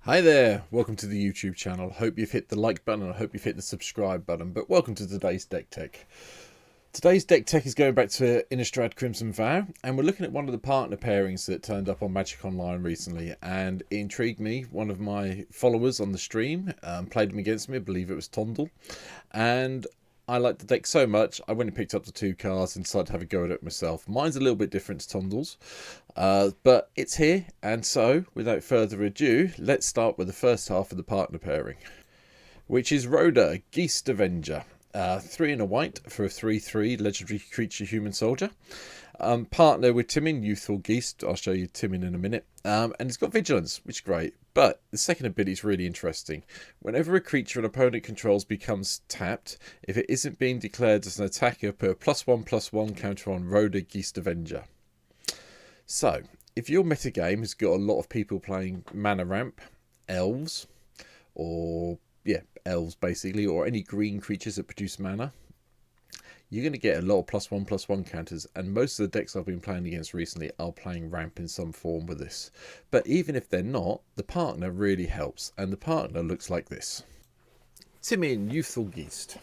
Hi there, welcome to the YouTube channel. Hope you've hit the like button and I hope you've hit the subscribe button, but welcome to today's deck tech. Today's deck tech is going back to Innistrad Crimson Vow, and we're looking at one of the partner pairings that turned up on Magic Online recently, and it intrigued me. One of my followers on the stream played them against me, I believe it was Tondel, and I liked the deck so much, I went and picked up the two cards and decided to have a go at it myself. Mine's a little bit different to Tondel's, but it's here, and so, without further ado, let's start with the first half of the partner pairing, which is Rhoda, Geist Avenger. 3 and a white for a 3/3 legendary creature human soldier. Partner with Timin, Youthful Geist. I'll show you Timin in a minute. And it's got vigilance, which is great. But the second ability is really interesting. Whenever a creature an opponent controls becomes tapped, if it isn't being declared as an attacker, put a +1/+1 counter on Rhoda, Geist Avenger. So, if your metagame has got a lot of people playing mana ramp, elves, or elves basically, or any green creatures that produce mana, you're going to get a lot of +1/+1 counters, and most of the decks I've been playing against recently are playing ramp in some form with this. But even if they're not, the partner really helps, and the partner looks like this. Timin, Youthful Geist.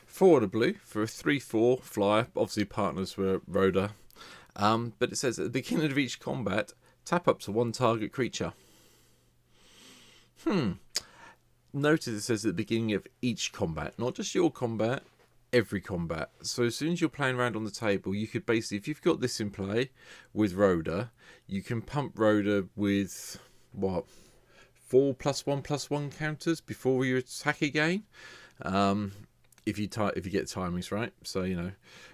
4 and a blue for a 3/4 flyer. Obviously partners were Rhoda. But it says at the beginning of each combat, tap up to one target creature. Notice it says at the beginning of each combat, not just your combat, every combat. So as soon as you're playing around on the table, you could basically, if you've got this in play with Rhoda, you can pump Rhoda with what, 4 +1/+1 counters before you attack again. If you get timings right. So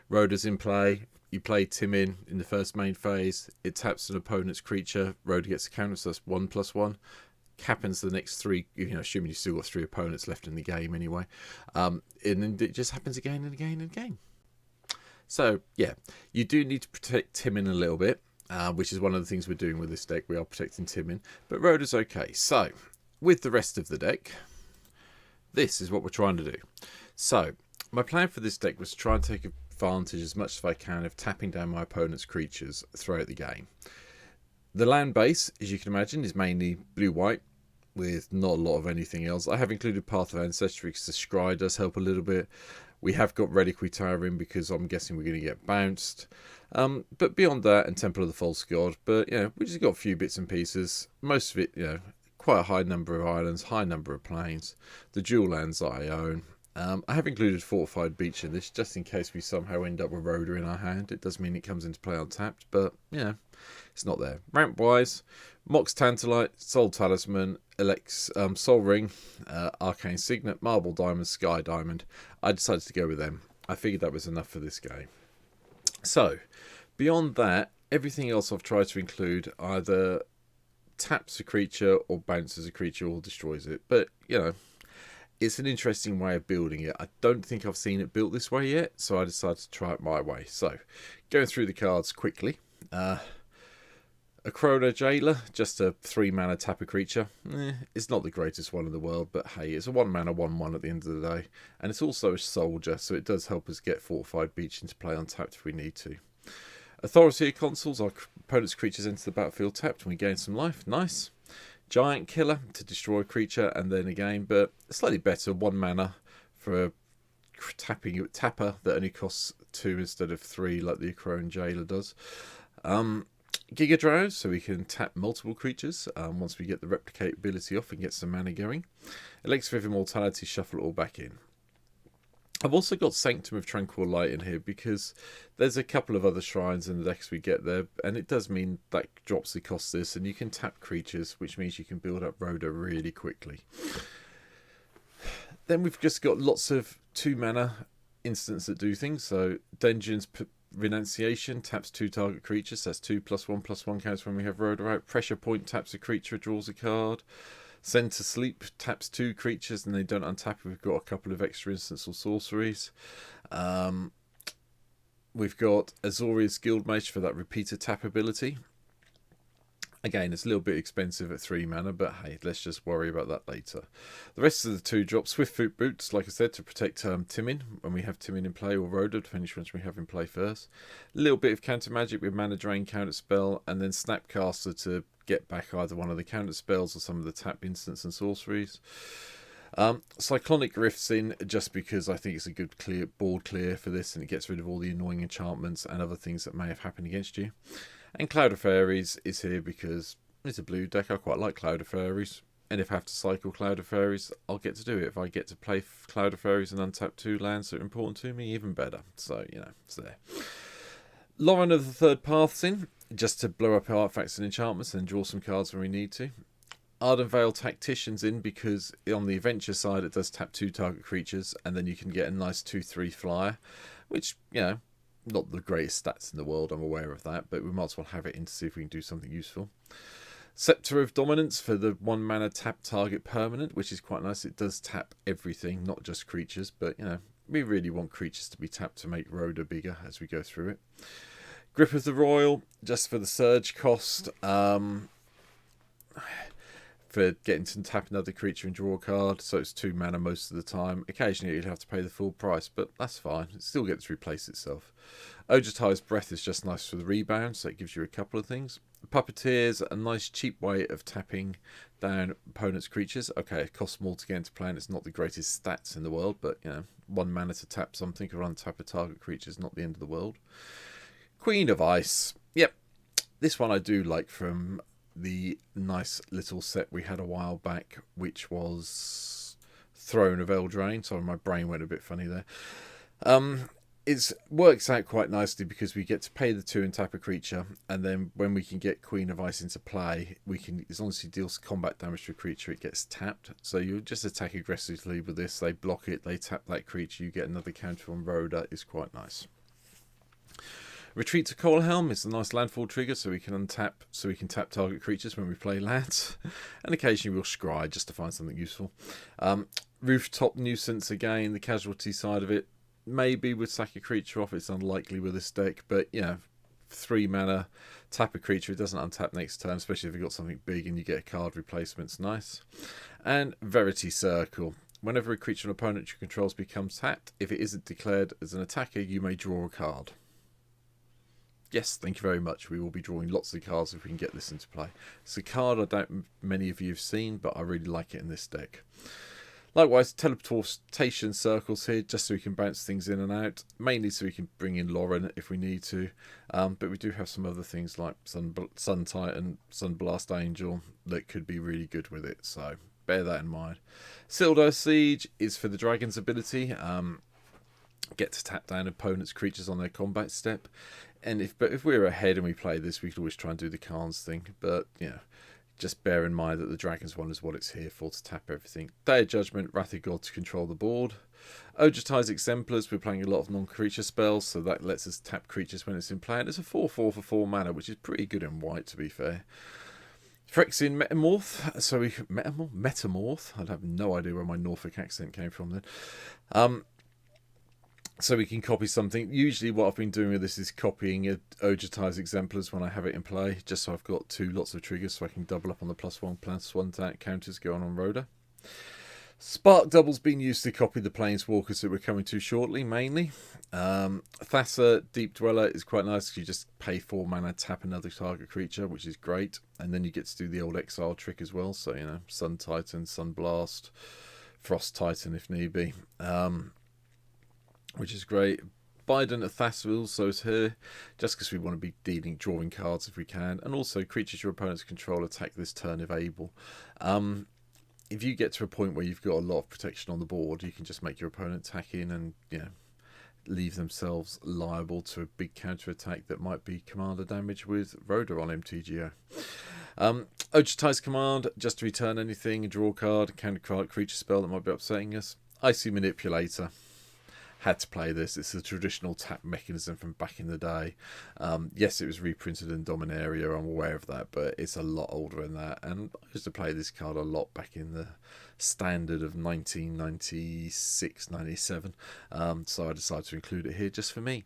Rhoda's in play. You play Timin in the first main phase. It taps an opponent's creature. Rhoda gets a counter, so that's 1/+1. Happens the next 3, assuming you've still got 3 opponents left in the game anyway, and then it just happens again and again and again. So yeah, you do need to protect Timin a little bit, which is one of the things we're doing with this deck. We are protecting Timin, but Rhoda's okay. So with the rest of the deck, this is what we're trying to do. So my plan for this deck was to try and take advantage as much as I can of tapping down my opponent's creatures throughout the game. The land base, as you can imagine, is mainly blue-white, with not a lot of anything else. I have included Path of Ancestry because the Scry does help a little bit. We have got Reliquary Tower in because I'm guessing we're going to get bounced. But beyond that, and Temple of the False God. But we just got a few bits and pieces. Most of it, quite a high number of islands, high number of plains. The dual lands that I own. I have included Fortified Beach in this, just in case we somehow end up with Rhoda in our hand. It does mean it comes into play untapped, but it's not there. Ramp-wise, Mox Tantalite, Soul Talisman, Sol Ring, Arcane Signet, Marble Diamond, Sky Diamond. I decided to go with them. I figured that was enough for this game. So, beyond that, everything else I've tried to include either taps a creature or bounces a creature or destroys it. But, it's an interesting way of building it. I don't think I've seen it built this way yet, so I decided to try it my way. So, going through the cards quickly. Acrona Jailer, just a 3 mana tap a creature. It's not the greatest one in the world, but hey, it's a 1 mana 1/1 at the end of the day. And it's also a soldier, so it does help us get Fortified Beach into play untapped if we need to. Authority of Consuls, our opponent's creatures enter the battlefield tapped and we gain some life. Nice. Giant Killer to destroy a creature and then again, but slightly better, 1 mana for a tapper that only costs 2 instead of 3 like the Acrona Jailer does. Giga Drowse, so we can tap multiple creatures once we get the replicate ability off and get some mana going. Elixir of Immortality, shuffle it all back in. I've also got Sanctum of Tranquil Light in here because there's a couple of other shrines in the deck as we get there, and it does mean that drops the cost of this, and you can tap creatures, which means you can build up Rhoda really quickly. Then we've just got lots of 2 mana instants that do things, so Dungeon's Renunciation taps 2 target creatures, that's 2 +1/+1 counts when we have Rhoda out. Pressure Point taps a creature, draws a card. Send to Sleep taps 2 creatures and they don't untap if we've got a couple of extra instants or sorceries. We've got Azorius Guildmage for that repeater tap ability. Again, it's a little bit expensive at 3 mana, but hey, let's just worry about that later. The rest of the 2 drops, Swift Foot Boots, like I said, to protect Timin when we have Timin in play, or Rhoda, depending on which we have in play first. A little bit of counter magic with Mana Drain counter spell, and then Snapcaster to get back either one of the counter spells or some of the tap instants and sorceries. Cyclonic Rifts in just because I think it's a good board clear for this, and it gets rid of all the annoying enchantments and other things that may have happened against you. And Cloud of Fairies is here because it's a blue deck. I quite like Cloud of Fairies. And if I have to cycle Cloud of Fairies, I'll get to do it. If I get to play Cloud of Fairies and untap 2 lands that are important to me, even better. So, it's there. Lauren of the Third Path's in, just to blow up artifacts and enchantments and draw some cards when we need to. Arden Vale Tactician's in because on the Adventure side it does tap 2 target creatures, and then you can get a nice 2/3 flyer, which, not the greatest stats in the world, I'm aware of that, but we might as well have it in to see if we can do something useful. Scepter of Dominance for the 1 mana tap target permanent, which is quite nice. It does tap everything, not just creatures, but we really want creatures to be tapped to make Rhoda bigger as we go through it. Grip of the Royal, just for the surge cost, for getting to tap another creature and draw a card, so it's 2 mana most of the time. Occasionally you'd have to pay the full price, but that's fine. It still gets to replace itself. Ojutai's Breath is just nice for the rebound, so it gives you a couple of things. Puppeteer's a nice cheap way of tapping down opponent's creatures. Okay, it costs more to get into play, and it's not the greatest stats in the world, but 1 mana to tap something or untap a target creature is not the end of the world. Queen of Ice. Yep, this one I do like from the nice little set we had a while back, which was Throne of Eldraine. Sorry, my brain went a bit funny there. It works out quite nicely because we get to pay the 2 and tap a creature, and then when we can get Queen of Ice into play, we can, as long as he deals combat damage to a creature, it gets tapped. So you just attack aggressively with this, they block it, they tap that creature, you get another counter on Rhoda. Is quite nice. Retreat to Coalhelm is a nice landfall trigger, so we can tap target creatures when we play lands, and occasionally we'll scry just to find something useful. Rooftop Nuisance, again, the casualty side of it. Maybe with sack a creature off, it's unlikely with this deck, but 3 mana, tap a creature, it doesn't untap next turn, especially if you've got something big and you get a card replacement, it's nice. And Verity Circle. Whenever a creature an opponent you controls becomes tapped, if it isn't declared as an attacker, you may draw a card. Yes, thank you very much. We will be drawing lots of cards if we can get this into play. It's a card I don't many of you have seen, but I really like it in this deck. Likewise, teleportation circles here, just so we can bounce things in and out, mainly so we can bring in Lauren if we need to. But we do have some other things like Sun Titan, Sunblast Angel that could be really good with it, so bear that in mind. Sildar Siege is for the Dragon's ability. Get to tap down opponents' creatures on their combat step. And if we're ahead and we play this, we could always try and do the Khans thing. But, just bear in mind that the Dragon's one is what it's here for, to tap everything. Day of Judgment, Wrath of God to control the board. Ojutai's Exemplars, we're playing a lot of non-creature spells, so that lets us tap creatures when it's in play. And it's a 4/4 for 4 mana, which is pretty good in white, to be fair. Phyrexian Metamorph, so we Metamorph. I have no idea where my Norfolk accent came from then. So we can copy something. Usually what I've been doing with this is copying Ojutai's Exemplars when I have it in play, just so I've got lots of triggers so I can double up on the +1/+1 counters going on Rhoda. Spark Double's been used to copy the Planeswalkers that we're coming to shortly, mainly. Thassa, Deep Dweller, is quite nice because you just pay 4 mana, tap another target creature, which is great. And then you get to do the old exile trick as well. So, Sun Titan, Sun Blast, Frost Titan if need be. Which is great. Biden of Thassa also is here, just because we want to be drawing cards if we can. And also, creatures your opponents control attack this turn if able. If you get to a point where you've got a lot of protection on the board, you can just make your opponent attack in and leave themselves liable to a big counter attack that might be commander damage with Rhoda on MTGO. Ojutai's Command, just to return anything, draw a card, counter creature spell that might be upsetting us. Icy Manipulator. Had to play this. It's a traditional tap mechanism from back in the day. Yes, it was reprinted in Dominaria, I'm aware of that, but it's a lot older than that. And I used to play this card a lot back in the standard of 1996, 97. So I decided to include it here just for me.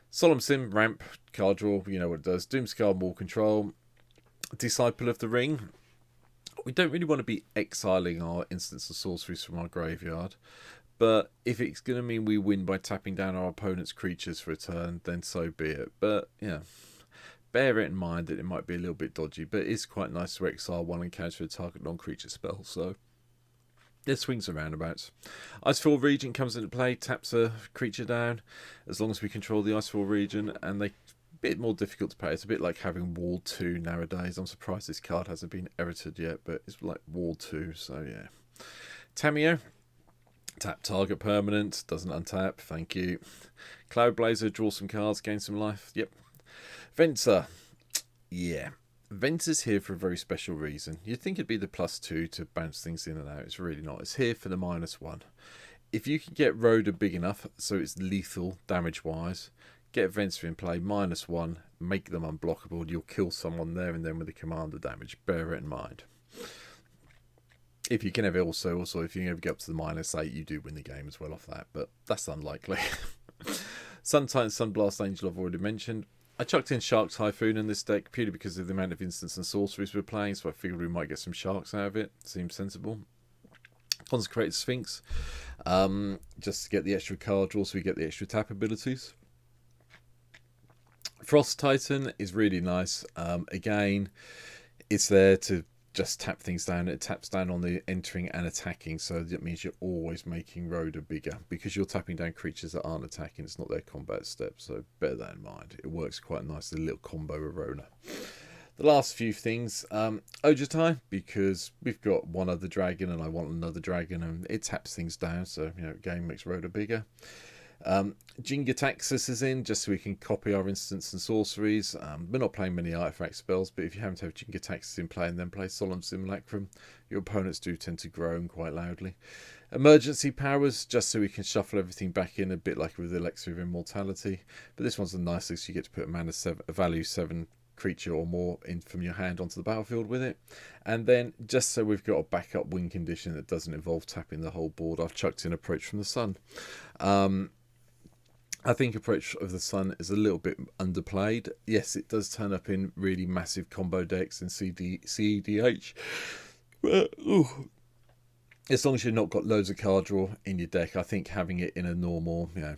Solemn Sim, ramp, card draw, you know what it does. Doomscar, more control. Disciple of the Ring. We don't really want to be exiling our instants of sorceries from our graveyard, but if it's going to mean we win by tapping down our opponent's creatures for a turn, then so be it. But yeah, bear it in mind that it might be a little bit dodgy, but it's quite nice to exile one and counter a target non-creature spell, so there's swings and roundabouts. Icefall Regent comes into play, taps a creature down, as long as we control the Icefall Regent, and they bit more difficult to play. It's a bit like having Wall 2 nowadays. I'm surprised this card hasn't been edited yet, but it's like Wall 2, so yeah. Tamiyo, tap target permanent, doesn't untap, thank you. Cloudblazer, draw some cards, gain some life, yep. Venser, yeah. Venser's here for a very special reason. You'd think it'd be the +2 to bounce things in and out. It's really not. It's here for the -1. If you can get Rhoda big enough so it's lethal damage-wise, get Venser in play, -1, make them unblockable. You'll kill someone there and then with the commander damage. Bear it in mind. If you can ever also if you can ever get up to the -8, you do win the game as well off that, but that's unlikely. Sun Titan, Sunblast Angel I've already mentioned. I chucked in Shark Typhoon in this deck purely because of the amount of instants and sorceries we're playing, so I figured we might get some sharks out of it. Seems sensible. Consecrated Sphinx, just to get the extra card draw so we get the extra tap abilities. Frost Titan is really nice. Again, it's there to just tap things down. It taps down on the entering and attacking, so that means you're always making Rhoda bigger because you're tapping down creatures that aren't attacking. It's not their combat step, so bear that in mind. It works quite nicely, a little combo of Rhoda. The last few things, Ojutai, because we've got one other dragon and I want another dragon, and it taps things down, so you know, game makes Rhoda bigger. Jingataxis is in just so we can copy our instants and sorceries. We're not playing many artifact spells, but if you happen to have Jingataxis in play and then play Solemn Simulacrum, your opponents do tend to groan quite loudly. Emergency powers just so we can shuffle everything back in, a bit like with Elixir of Immortality, but this one's the nicest. You get to put a value 7 creature or more in from your hand onto the battlefield with it. And then just so we've got a backup win condition that doesn't involve tapping the whole board, I've chucked in Approach from the Sun. I think Approach of the Sun is a little bit underplayed. Yes, it does turn up in really massive combo decks in CEDH. But, as long as you've not got loads of card draw in your deck, I think having it in a normal, you know,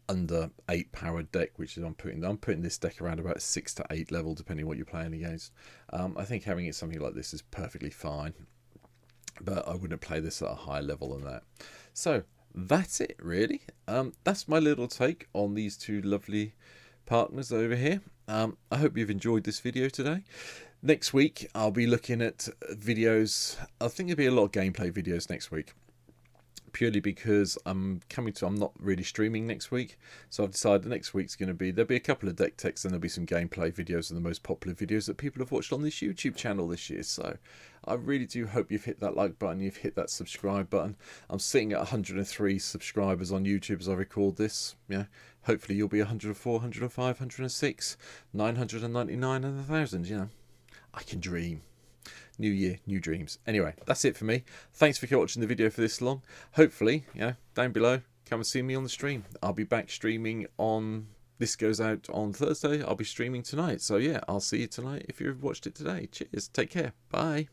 under 8 powered deck, which is I'm putting this deck around about 6 to 8 level, depending on what you're playing against. I think having it something like this is perfectly fine, but I wouldn't play this at a higher level than that. So that's it, really. That's my little take on these two lovely partners over here. I hope you've enjoyed this video today. Next week I'll be looking at videos. I think there'll be a lot of gameplay videos next week, purely because I'm not really streaming next week, so I've decided next week's going to be, there'll be a couple of deck techs and there'll be some gameplay videos of the most popular videos that people have watched on this YouTube channel this year. So I really do hope you've hit that like button, you've hit that subscribe button. I'm sitting at 103 subscribers on YouTube as I record this. Yeah, hopefully you'll be 104, 105, 106, 999 and 1,000. You know, I can dream. New year, new dreams. Anyway, that's it for me. Thanks for watching the video for this long. Hopefully, down below, come and see me on the stream. I'll be back streaming on, this goes out on Thursday. I'll be streaming tonight. So yeah, I'll see you tonight if you've watched it today. Cheers. Take care. Bye.